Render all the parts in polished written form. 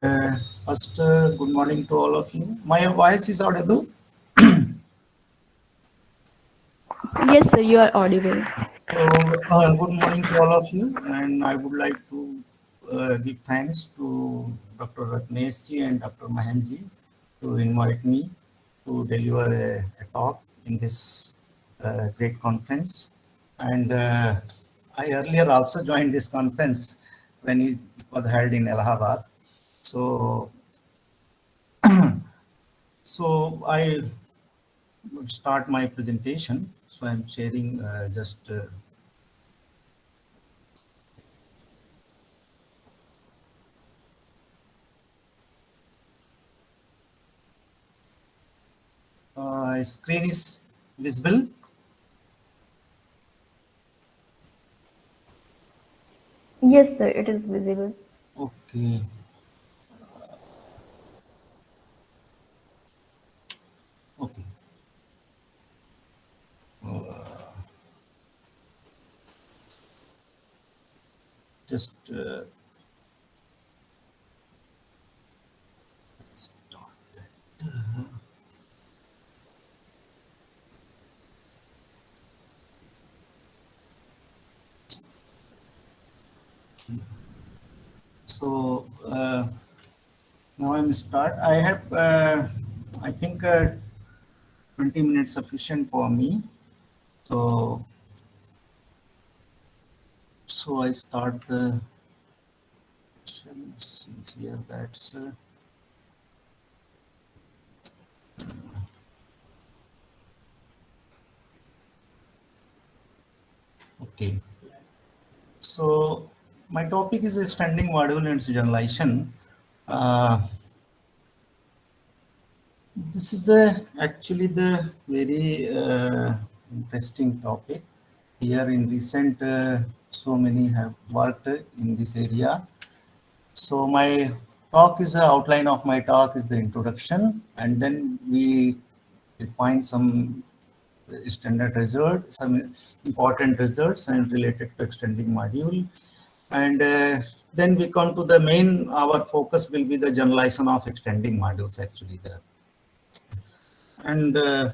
First, good morning to all of you. My voice is audible. Yes, sir, you are audible. So, good morning to all of you, and I would like to give thanks to Dr. Ratnesh ji and Dr. Mahan ji to invite me to deliver a talk in this great conference. And I earlier also joined this conference when it was held in Allahabad. So, so I would start my presentation. So I'm sharing just screen is visible. Yes, sir, it is visible. Okay, okay. Just start that. So now I'm start. I have I think 20 minutes sufficient for me. So so I start the since here that's okay. So my topic is extending module and generalization. Uh, this is actually the very interesting topic. Here in recent, so many have worked in this area. So my talk is the outline of my talk is the introduction, and then we define some standard results, some important results and related to extending module. And then we come to the main, our focus will be the generalization of extending modules actually there. And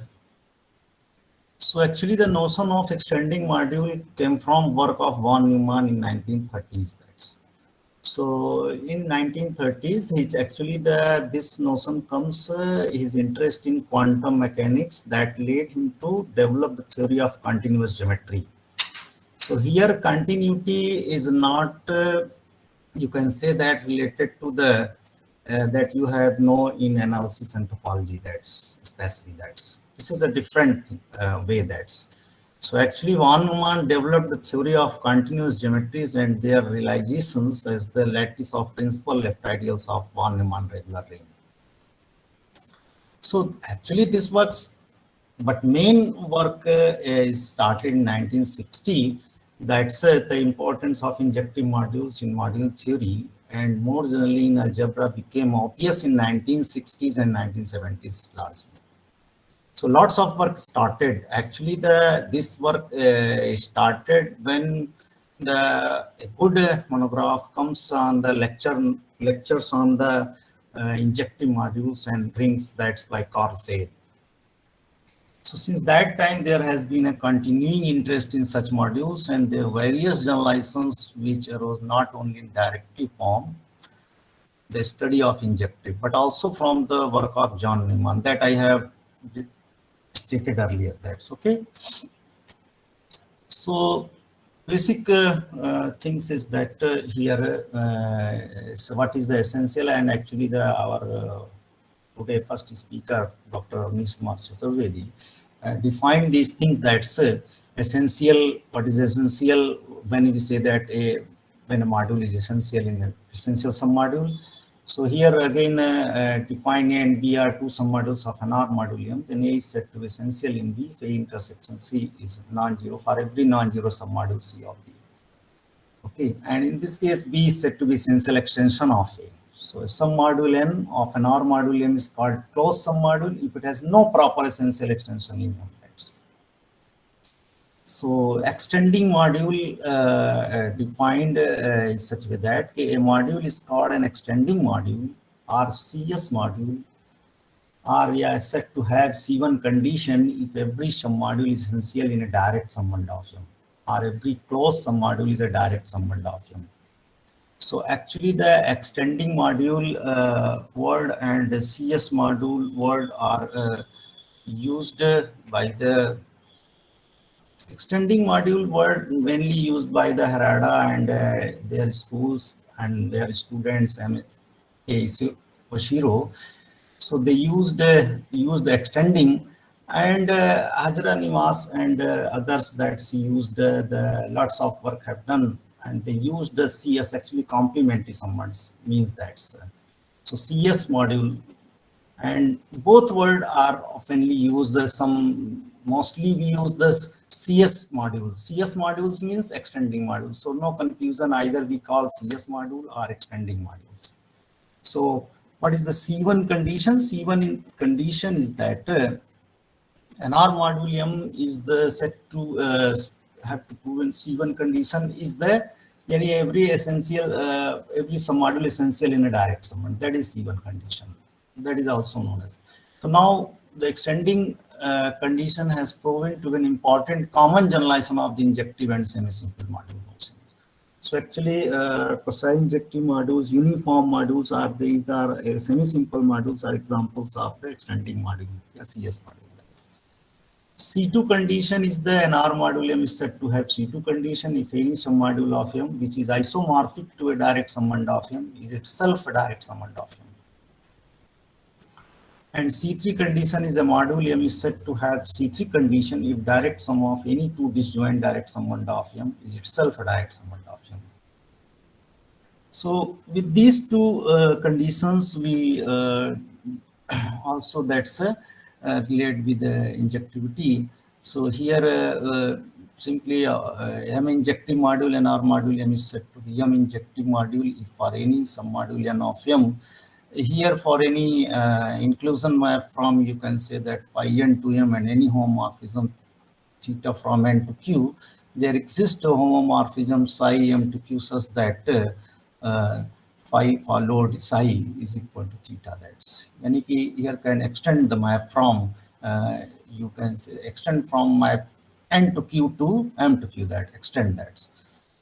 so actually the notion of extending module came from work of von Neumann in 1930s. That's so in 1930s, he's actually this notion comes his interest in quantum mechanics that led him to develop the theory of continuous geometry. So here continuity is not you can say that related to the that you have no in analysis and topology. That's especially that's this is a different way. That's so actually von Neumann developed the theory of continuous geometries and their realizations as the lattice of principal left ideals of von Neumann regular ring. So actually this works, but main work is started in 1960. That's the importance of injective modules in module theory and more generally in algebra became obvious in 1960s and 1970s largely. So lots of work started. Actually, this work started when the a good monograph comes on the lectures on the injective modules and rings. That's by Carl Faith. So since that time, there has been a continuing interest in such modules and their various generalizations which arose not only in directive form, the study of injective, but also from the work of John Neumann that I have stated earlier. That's okay. So basic things is that here, so what is the essential and actually our today first speaker, Dr. Avnish Kumar Chaturvedi, defined these things. That's essential. What is essential when we say that when a module is essential in an essential submodule. So here again define A and B are two submodules of an R modulium. Then A is said to be essential in B if A intersection C is non-zero for every non-zero submodule C of B. Okay, and in this case B is said to be essential extension of A. So a submodule N of an R modulium is called closed submodule if it has no proper essential extension in M. So extending module defined in such a way that a module is called an extending module or CS module, or yeah, said to have C1 condition if every submodule is essential in a direct summand of M, or every closed submodule is a direct summand of M. So actually the extending module word and the CS module word are used by the extending module word mainly used by the Harada and their schools and their students and Oshiro. So they used extending, and Hajra Niwas and others that used the lots of work have done, and they used the CS actually complementary summations means that. So CS module and both words are oftenly used. Some mostly we use this CS module. CS modules means extending modules. So no confusion, either we call CS module or extending modules. So what is the C1 condition? C1 condition is that an R module M is the set to have to prove in C1 condition is the every essential every submodule essential in a direct summand. That is C1 condition. That is also known as. So now the extending condition has proven to be an important common generalization of the injective and semi-simple module. So actually, quasi-injective modules, uniform modules are these are semi-simple modules are examples of the extending module, CS module. C2 condition is the NR module M is said to have C2 condition if any submodule of M which is isomorphic to a direct summand of M is itself a direct summand of M. And C3 condition is the module M is said to have C3 condition if direct sum of any two disjoint direct summand of M is itself a direct summand of M. So with these two conditions, we also that's related with the injectivity. So here simply M injective module and R module M is said to be M injective module if for any submodule N of M. Here for any inclusion map from, you can say that phi n to M and any homomorphism theta from N to Q, there exists a homomorphism psi M to Q such that phi followed psi is equal to theta. That's yani ki here can extend the map from you can say extend from map N to Q to M to Q, that extend that.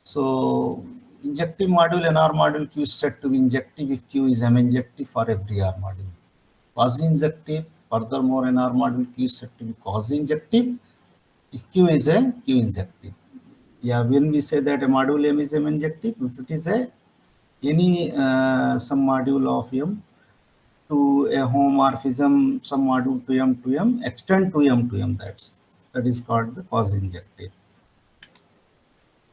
So injective module and R module Q is said to be injective if Q is M injective for every R module. Quasi-injective, furthermore, an R module Q is said to be quasi-injective if Q is a Q injective. Yeah, when we say that a module M is M injective, if it is a any some module of M to a homomorphism, some module to M, extend to M, that is called the quasi-injective.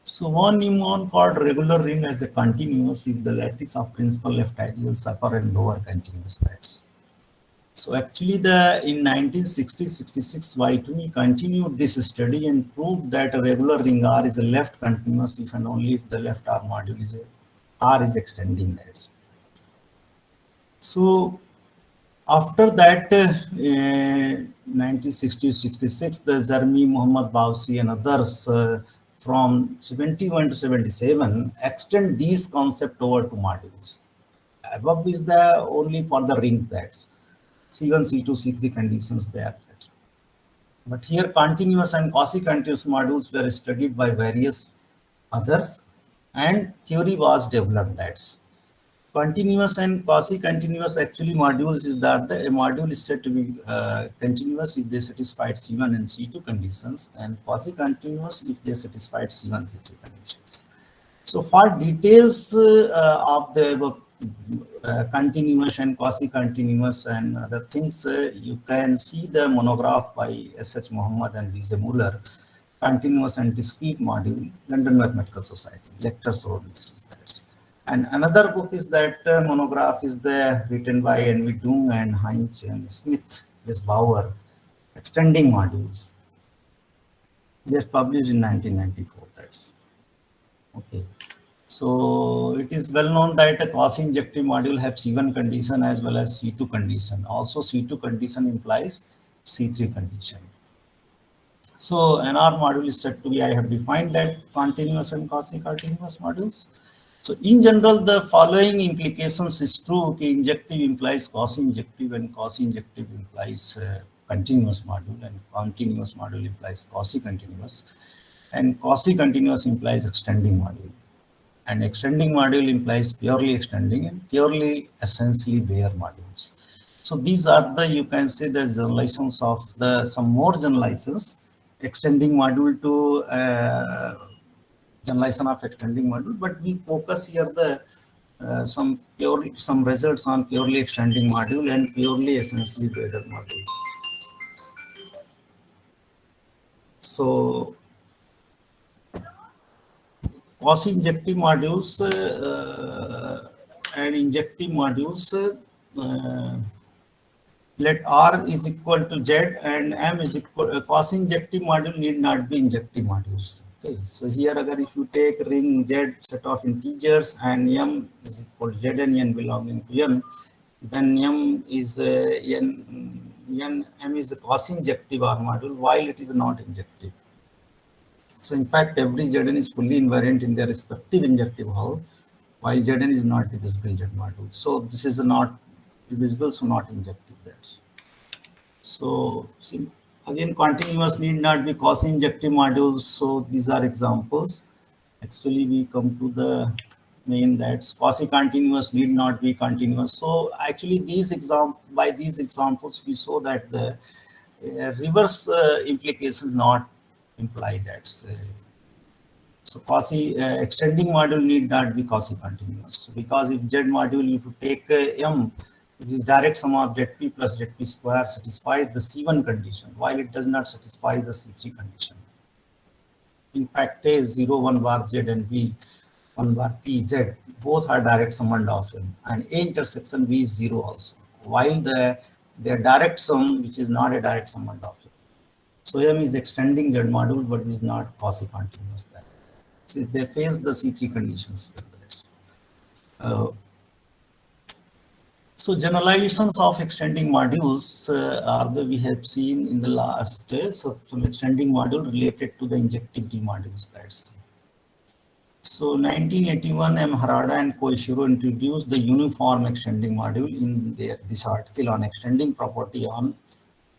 So one mnemon called regular ring as a continuous if the lattice of principal left ideals upper and lower continuous. That's so actually in 1960-66 Whitney continued this study and proved that a regular ring R is a left continuous if and only if the left R module is R is extending that. So after that 1960-66 the Zarmi, Muhammad Bausi and others from 71 to 77 extend these concept over to modules. Above is the only for the rings, that's C1, C2, C3 conditions there. But here continuous and quasi-continuous modules were studied by various others and theory was developed. That's continuous and quasi-continuous actually modules is that a module is said to be continuous if they satisfied C1 and C2 conditions and quasi-continuous if they satisfied C1, C3 conditions. So for details of the continuous and quasi-continuous and other things, you can see the monograph by S.H. Muhammad and V.J. Muller, Continuous and Discrete Module, London Mathematical Society, lectures wrote this. And another book is that monograph is written by N.V. Dung and Heinz and Smith, S. Bauer, Extending Modules. They published in 1994. That's okay. So it is well known that a quasi-injective module have C1 condition as well as C2 condition. Also C2 condition implies C3 condition. So NR module is said to be, I have defined that continuous and quasi-continuous modules. So in general, the following implications is true. Injective implies quasi-injective and quasi-injective implies continuous module, and continuous module implies quasi-continuous, and quasi-continuous implies extending module, and extending module implies purely extending and purely essentially bare modules. So these are the, you can say, the generalizations of the, some more generalizations, extending module to generalization of extending module, but we focus here the some results on purely extending module and purely essentially bare module. So quasi-injective modules and injective modules, let R is equal to Z and M is equal, quasi-injective module need not be injective modules. Okay, so here agar if you take ring Z set of integers and M is equal to Z and N belonging to M, then M is M is a quasi-injective R module while it is not injective. So in fact, every Zn is fully invariant in their respective injective hull, while Zn is not divisible Z module. So this is not divisible, so not injective. That's so. See, again, continuous need not be quasi-injective modules. So these are examples. Actually, we come to the main, that quasi-continuous need not be continuous. So actually, by these examples, we saw that the reverse implications not imply that. So extending module need not be quasi-continuous, because if Z module, if you take M, which is direct sum of Zp plus Zp square, satisfies the C1 condition, while it does not satisfy the C3 condition. In fact, A 0, 1 bar Z and B 1 bar P Z both are direct summand of M, and A intersection B is 0 also, while their direct sum, which is not a direct summand of M. So M is extending Z module, but is not quasi-continuous. So they face the C3 conditions. So generalizations of extending modules are the, we have seen in the last day. So some extending module related to the injective D modules. That's so 1981, M. Harada and Koishiro introduced the uniform extending module in this article on extending property on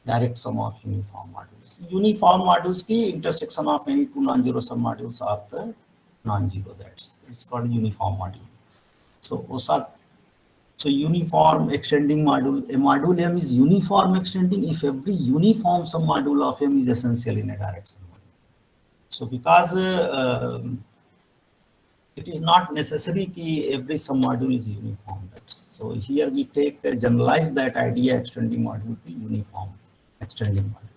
direct sum of uniform modules. Uniform modules की intersection of any two non-zero submodules are the non-zero. That's it's called uniform module. So uniform extending module, a module M is uniform extending if every uniform submodule of M is essential in a direct submodule. So because it is not necessary that every submodule is uniform. So here we generalize that idea, extending module to uniform extending module.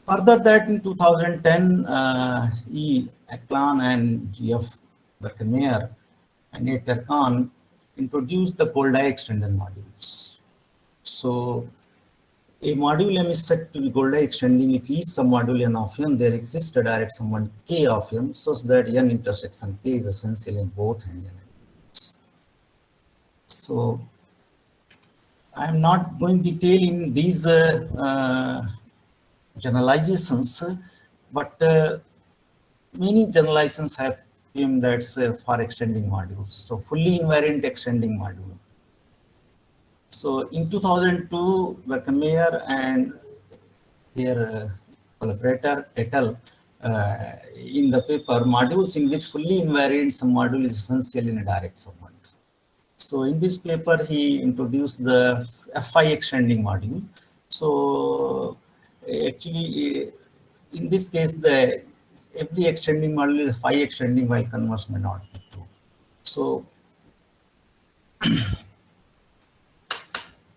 Further that in 2010, E. Eklan and G.F. Berkemeyer and A. Terkan introduced the Goldie extended modules. So a module M is said to be Goldie extending if each submodule N of M there exists a direct summand K of M such that N intersection K is essential in both N and N. So I am not going to detail in these generalizations, but many generalizations have him that's for extending modules. So fully invariant extending module. So in 2002, Berkemeyer and their collaborator Etel in the paper, modules in which fully invariant submodule is essential in a direct submodule. So in this paper, he introduced the Fi extending module. So actually, in this case, every extending module is Phi extending while converse may not be true. So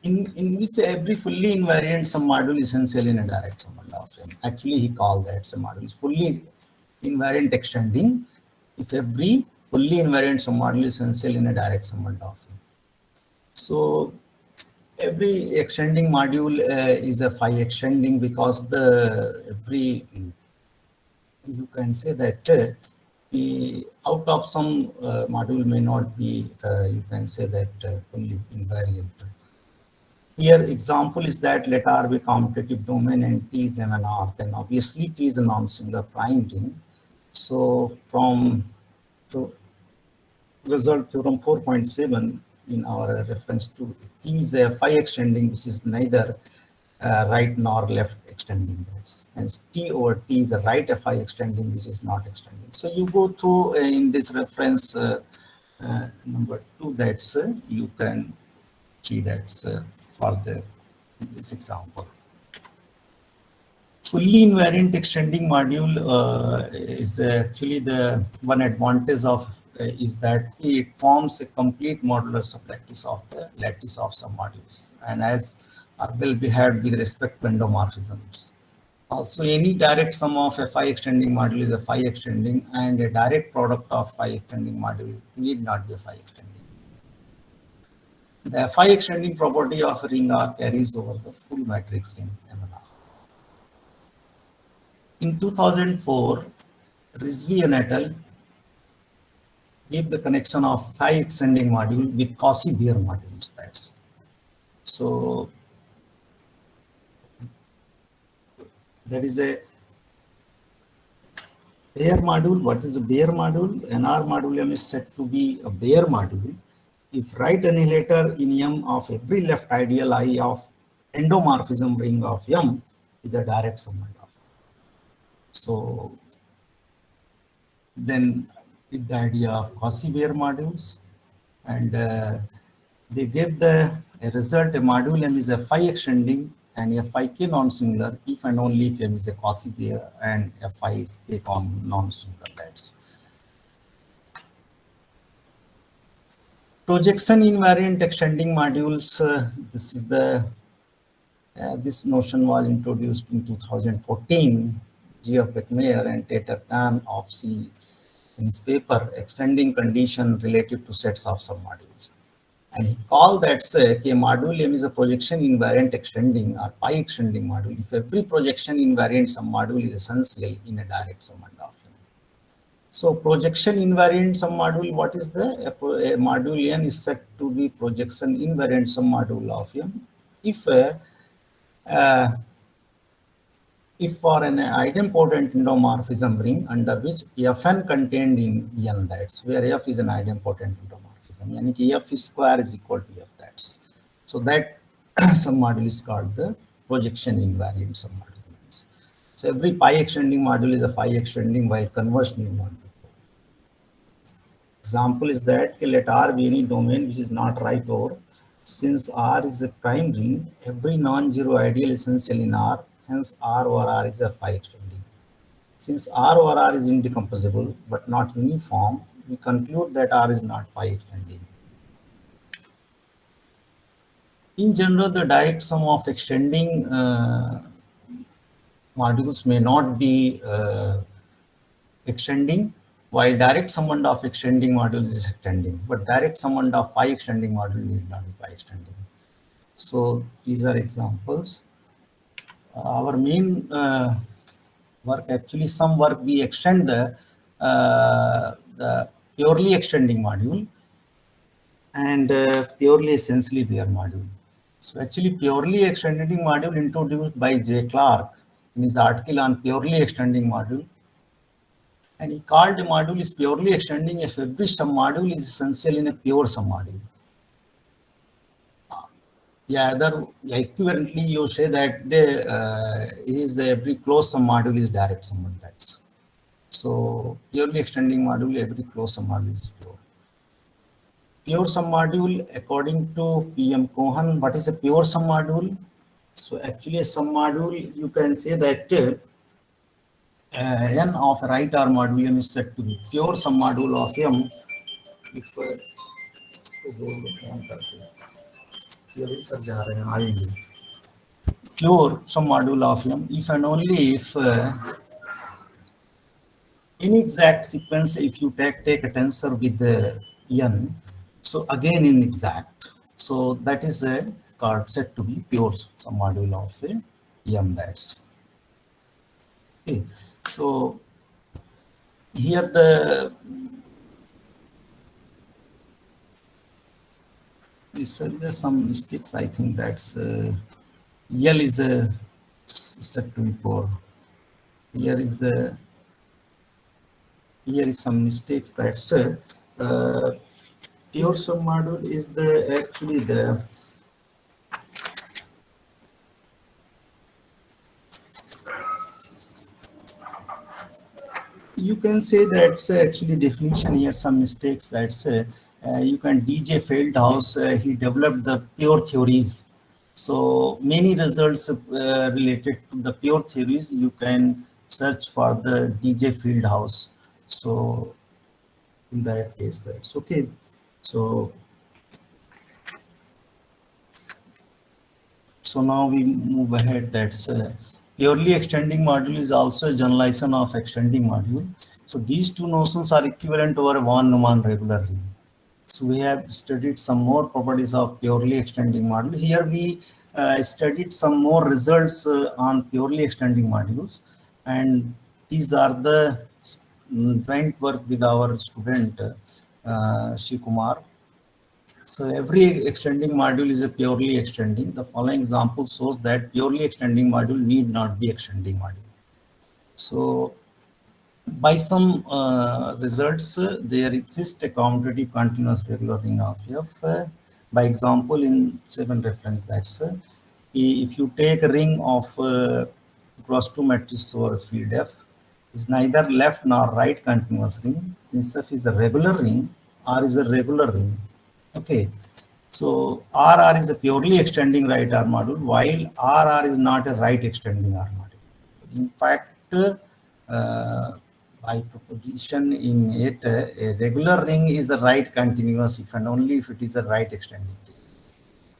in which every fully invariant submodule is essential in a direct summand of M. Actually, he called that submodule is fully invariant extending if every fully invariant submodule is essential in a direct summand of M. So every extending module is a Phi extending because you can say that out of some module may not be, you can say that fully invariant. Here example is that let R be commutative domain and T is M and R, then obviously T is a non-singular prime ring. So from so result theorem 4.7 in our reference to T is a phi extending, which is neither right nor left extending. That's and T over T is a right phi extending, which is not extending. So you go through in this reference number 2, that's you can see that's further in this example. Fully invariant extending module is actually the one advantage of is that it forms a complete modulus of lattice of some modules, and as will be had with respect to endomorphisms. Also, any direct sum of a phi extending module is a phi extending, and a direct product of phi extending module need not be a phi extending. The phi extending property of a ring R carries over the full matrix ring M and R. In 2004, Rizvi and et al. Gave the connection of phi extending module with Cauchy-Beer modules. That's so that is a Bayer module. What is a Bayer module? An R module M is said to be a Bayer module if right annihilator in M of every left ideal I of endomorphism ring of M is a direct summand of. So then with the idea of Cauchy-Beer modules, and they gave the result a module M is a phi extending and a phi k non-singular if and only if M is a Cauchy-Beer and a phi is k non-singular. That's projection invariant extending modules. This is the this notion was introduced in 2014. Geoff Beckmeyer and Tater Tan of C in his paper extending condition relative to sets of submodules. And he called that say a module M is a projection invariant extending or pi extending module if every projection invariant submodule is essential in a direct summand of M. So projection invariant submodule, what is the a module N is said to be projection invariant submodule of M if for an idempotent endomorphism ring under which Fn contained in N, that's where F is an idempotent endomorphism, yani ki F square is equal to F, that's. So that submodule is called the projection invariant submodule. So every pi extending module is a phi extending while conversion is not. Example is that let R be any domain which is not right over. Since R is a prime ring, every non-zero ideal essential in R, hence R over R is a phi extending. Since R over R is indecomposable but not uniform, we conclude that R is not pi extending. In general, the direct sum of extending modules may not be extending, while direct summand of extending modules is extending, but direct summand of pi extending module need not be pi extending. So these are examples. Our main work, actually some work we extend the purely extending module and purely essentially Bayer module. So actually purely extending module introduced by J. Clark in his article on purely extending module. And he called a module is purely extending if every submodule is essential in a pure submodule. Yeah, equivalently you say that every closed submodule is direct summand. That's so purely extending module, every closed submodule is pure. Pure submodule, according to P.M. Cohen, what is a pure submodule? So actually a submodule, you can say that n of right R module M is said to be pure submodule of M if pure submodule of M if and only if inexact sequence, if you take a tensor with the n, so again inexact, so that is a card said to be pure submodule of a M, that's okay. So here So there's some mistakes. I think that's L is a set to be poor. Here is the here is some mistakes. That's pure sum module is the actually the you can say that's actually definition here some mistakes. That's you can DJ Feldhaus he developed the pure theories. So many results related to the pure theories you can search for the DJ Fieldhouse. So in that case, that's okay. So now we move ahead. That's purely extending module is also a generalization of extending module. So these two notions are equivalent over a von Neumann regular ring. So we have studied some more properties of purely extending module. Here we studied some more results on purely extending modules, and these are the joint work with our student Shikumar. So every extending module is a purely extending. The following example shows that purely extending module need not be extending module. So by some results, there exists a commutative continuous regular ring of F. By example, in 7 reference, that's if you take a ring of cross 2 matrix over field F, is neither left nor right continuous ring. Since F is a regular ring, R is a regular ring. Okay, so RR is a purely extending right R module, while RR is not a right extending R module. In fact, by proposition in it, a regular ring is a right continuous if and only if it is a right extending ring.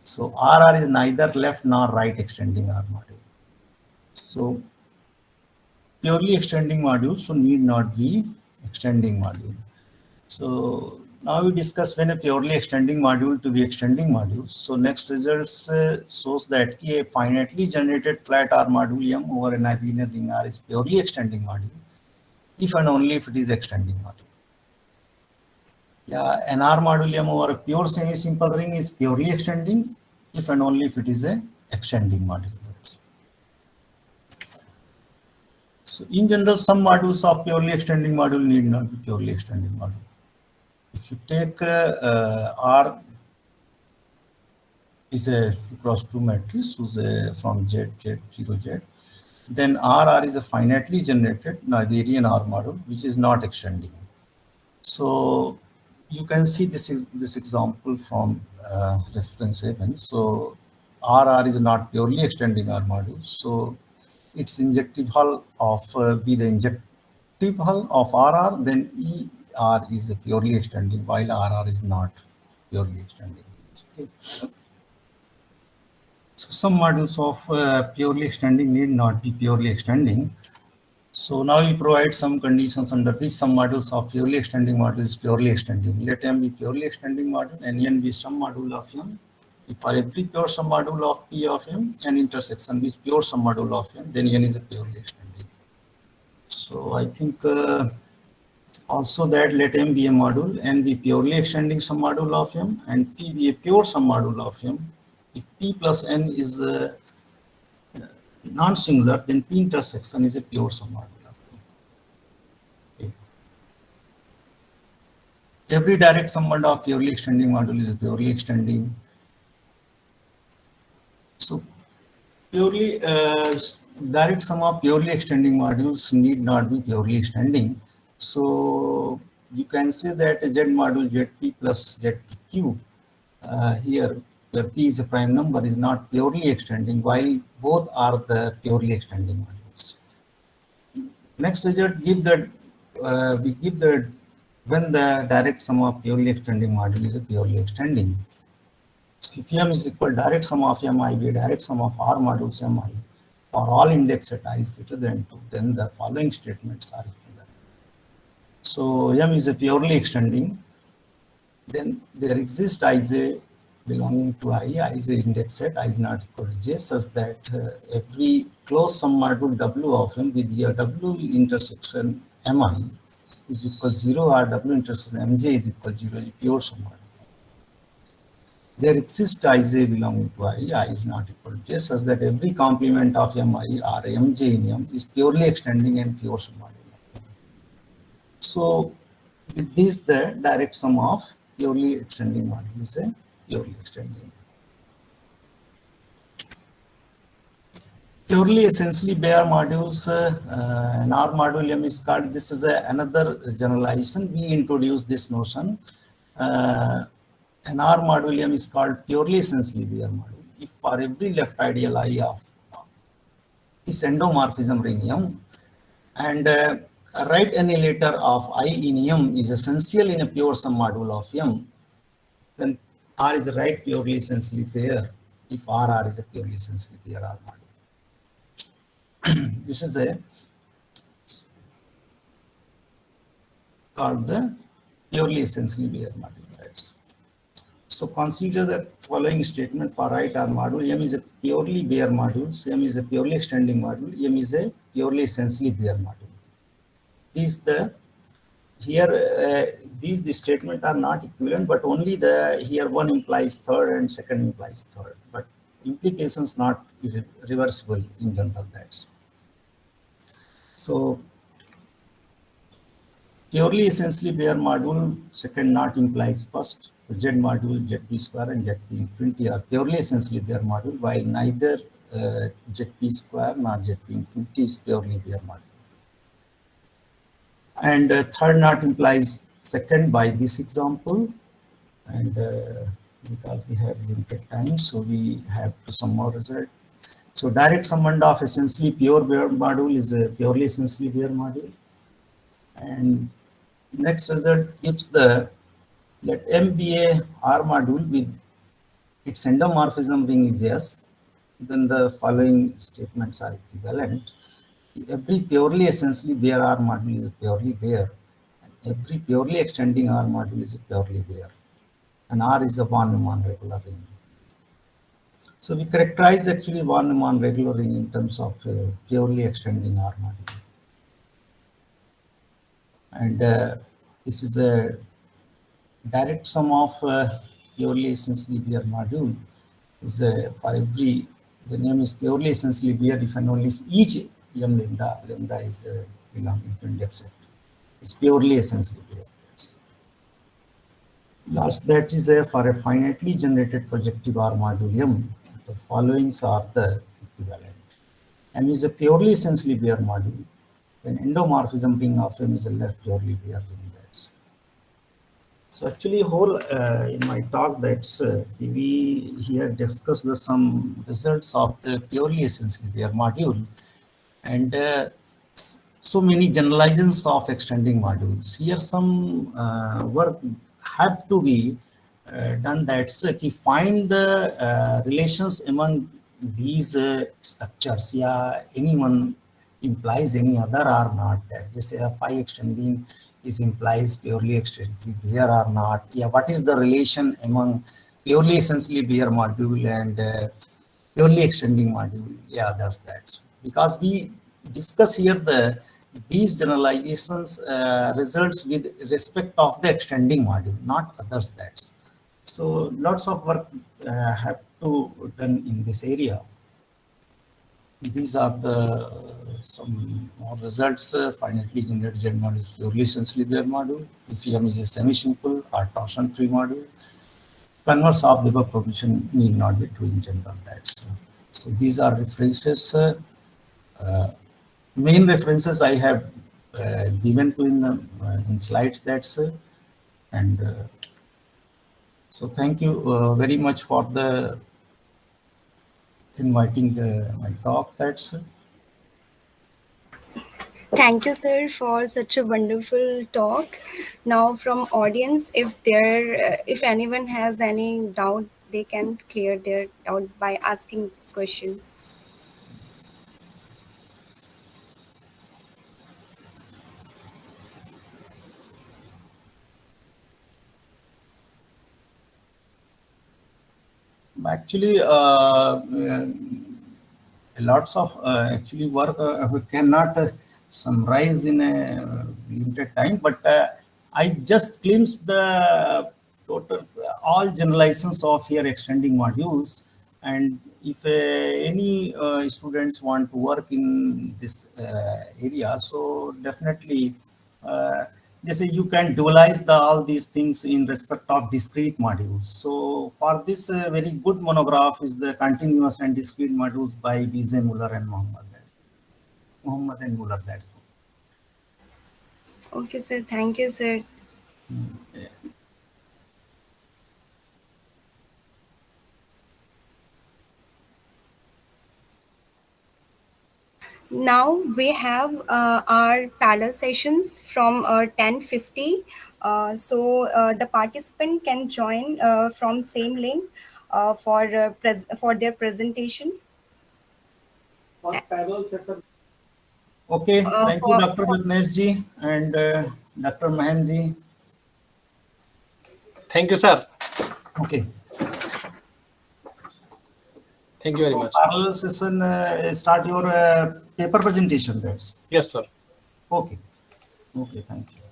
So RR is neither left nor right extending R module. So purely extending module, so need not be extending module. So now we discuss when a purely extending module to be extending module. So next results shows that a finitely generated flat R module M over an linear ring R is purely extending module if and only if it is extending module. Yeah, an R module M over a pure semi-simple ring is purely extending if and only if it is a extending module. So in general, some modules of purely extending module need not be purely extending module. If you take R is a cross 2 matrix whose from Z, Z, 0, Z, then RR is a finitely generated Noetherian R module, which is not extending. So you can see this example from reference 7. So RR is not purely extending R module. So its injective hull of be the injective hull of RR, then ER is a purely extending, while RR is not purely extending. Okay. So some modules of purely extending need not be purely extending. So now we provide some conditions under which some modules of purely extending module is purely extending. Let M be purely extending module and N be some module of M. If for every pure sum module of P of M, N intersection is pure sum module of M, then N is a purely extending. So I think also that let M be a module, N be purely extending sum module of M, and P be a pure sum module of M. If P plus N is non-singular, then P intersection is a pure sum module. Okay. Every direct sum module of purely extending module is a purely extending. So purely direct sum of purely extending modules need not be purely extending. So you can say that a Z module ZP plus ZPQ here where P is a prime number is not purely extending, while both are the purely extending modules. Next result give that we give the when the direct sum of purely extending module is a purely extending. If M is equal direct sum of Mi be a direct sum of R modules Mi for all index at I is greater than 2, then the following statements are equivalent. So M is a purely extending, then there exists Ij belonging to I is a index set, I is not equal to J, such that every closed sum module W of M with here W intersection Mi is equal to 0 or W intersection Mj is equal to 0 is pure sum module. there exists Ij belonging to I is not equal to j, such that every complement of Mi or Mj in M is purely extending and pure submodule. So with this, the direct sum of purely extending module is a purely extending. Purely essentially bare modules, an R module M is called, this is another generalization. We introduced this notion. An R module M is called purely essentially bare module if for every left ideal I of this endomorphism ring M and right annihilator of I in M is essential in a pure sum module of M, then R is a right purely essentially pair if R is a purely essentially pair R module. This is a called the purely essentially bare module. That's so consider the following statement for right R module. M is a purely bare module, M is a purely extending module, M is a purely essentially bare module. These the statement are not equivalent, but only the here one implies third and second implies third, but implications not reversible in general. That's so purely essentially bare module second not implies first. The Z module, ZP square and ZP infinity are purely essentially bare module, while neither ZP square nor ZP infinity is purely bare module. And third not implies second by this example, and because we have limited time, so we have to some more result. So direct summand of essentially pure bare module is a purely essentially bare module, and next result gives the let M be a R module with its endomorphism ring is yes, then the following statements are equivalent. Every purely essentially bare R module is purely bare, and every purely extending R module is purely bare, and R is a von Neumann regular ring. So we characterize actually von Neumann regular ring in terms of purely extending R module, and this is a direct sum of purely essentially bare module is for every, the name is purely essentially bare if and only if each M lambda is belonging to index set. It's purely essentially bare. Last, that is for a finitely generated projective R module M, the followings are the equivalent. M is a purely essentially bare module, then endomorphism ring of M is a less purely bare ring. So actually whole in my talk that's we here discuss the some results of the purely essentially bare module, and so many generalizations of extending modules. Here some work have to be done, that's find the relations among these structures. Yeah, anyone implies any other or not, that just phi extending is implies purely extensively bare or not. Yeah, what is the relation among purely essentially bare module and purely extending module? Yeah, that's that. Because we discuss here these generalizations results with respect of the extending module, not others. That so lots of work have to done in this area. These are the some more results. Finitely generated Z module is purely essentially bare module. If M is a semi-simple or torsion-free module, converse of the above proposition need not be true in general. That's so these are references. Main references I have given to in slides. That's and so thank you very much for the inviting my talk. That's Thank you, sir, for such a wonderful talk. Now, from audience, if anyone has any doubt, they can clear their doubt by asking question. actually lots of actually work we cannot summarize in a limited time, but I just glimpsed the total all generalizations of here extending modules. And if any students want to work in this area, so definitely they say you can dualize all these things in respect of discrete modules. So for this very good monograph is the continuous and discrete modules by Vijay Muller and Mohammed and Muller. That. Okay, sir. Thank you, sir. Now we have our parallel sessions from 10:50. So the participant can join from same link for their presentation. Okay, thank you, For Dr. Jitnesh ji and Dr. Mahem ji. Thank you, sir. Okay. Thank you very much. Parallel session, start your paper presentation. That's Yes, sir. okay. Okay, thank you.